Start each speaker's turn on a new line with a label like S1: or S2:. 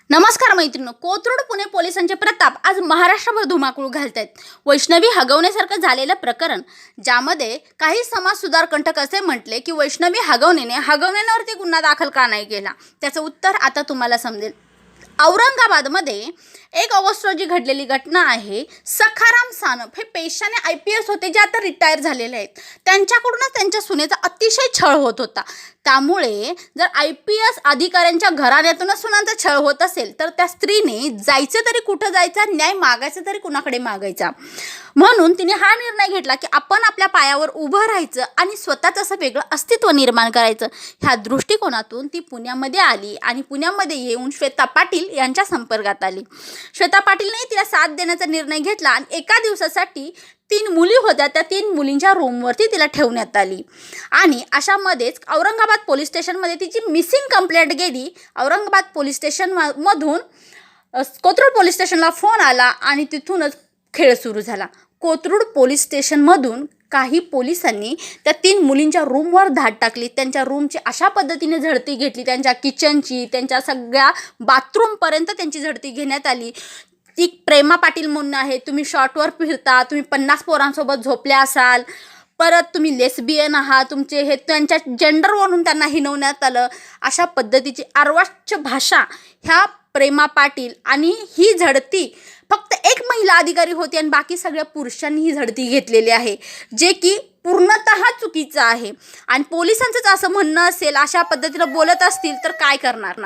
S1: नमस्कार मैत्रिणी, कोथरूड पुणे पोलिसांचे प्रताप आज महाराष्ट्रभर धुमाकूळ घालतायत। वैष्णवी हगवण्यासारखं झालेलं प्रकरण, ज्यामध्ये काही समाज सुधार कंटक असे म्हटले की वैष्णवी हगवण्यावरती गुन्हा दाखल का नाही केला, त्याचं उत्तर आता तुम्हाला समजेल। औरंगाबादमध्ये 1 ऑगस्ट रोजी घडलेली घटना आहे। सखाराम सानप हे पेशाने IPS होते, जे आता रिटायर झालेले आहेत। त्यांच्याकडूनच त्यांच्या सुनेचा अतिशय छळ होत होता। त्यामुळे जर IPS अधिकाऱ्यांच्या घराण्यातूनच सुनांचा छळ होत असेल तर त्या स्त्रीने जायचं तरी कुठं जायचं, न्याय मागायचं तरी कुणाकडे मागायचा। म्हणून तिने हा निर्णय घेतला की आपण आपल्या पायावर उभं राहायचं आणि स्वतःचं असं वेगळं अस्तित्व निर्माण करायचं। ह्या दृष्टिकोनातून ती पुण्यामध्ये आली आणि पुण्यामध्ये येऊन श्वेता पाटील यांच्या संपर्कात आली। श्वेता पाटीलने तिला साथ देण्याचा निर्णय घेतला आणि एका दिवसासाठी 3 मुली होत्या, त्या 3 मुलींच्या रूमवरती तिला ठेवण्यात आली। आणि अशामध्येच औरंगाबाद पोलीस स्टेशनमध्ये तिची मिसिंग कंप्लेंट गेली। औरंगाबाद पोलीस स्टेशनमधून कोथरूड पोलीस स्टेशनला फोन आला आणि तिथूनच खेळ सुरू झाला। कोथरूड पोलीस स्टेशनमधून काही पोलिसांनी त्या 3 मुलींच्या रूमवर धाड टाकली। त्यांच्या रूमची अशा पद्धतीने झडती घेतली, त्यांच्या किचनची, त्यांच्या सगळ्या बाथरूमपर्यंत त्यांची झडती घेण्यात आली। ती प्रेमा पाटील म्हणून आहे, तुम्ही शॉर्टवर फिरता, तुम्ही 50 पोरांसोबत झोपल्या असाल, परत तुम्ही लेस्बियन आहात, तुमचे हे त्यांच्या जेंडरवरून त्यांना हिणवण्यात आलं। अशा पद्धतीची अर्वाच्य भाषा ह्या प्रेमा पाटील आणि ही झडती फक्त एक महिला अधिकारी होती आणि बाकी सगळ्या पुरुषांनी ही झडती घेतलेली आहे, जे की पूर्णतः चुकीचं आहे। आणि पोलिसांचंच असं म्हणणं असेल, अशा पद्धतीनं बोलत असतील तर काय करणार ना।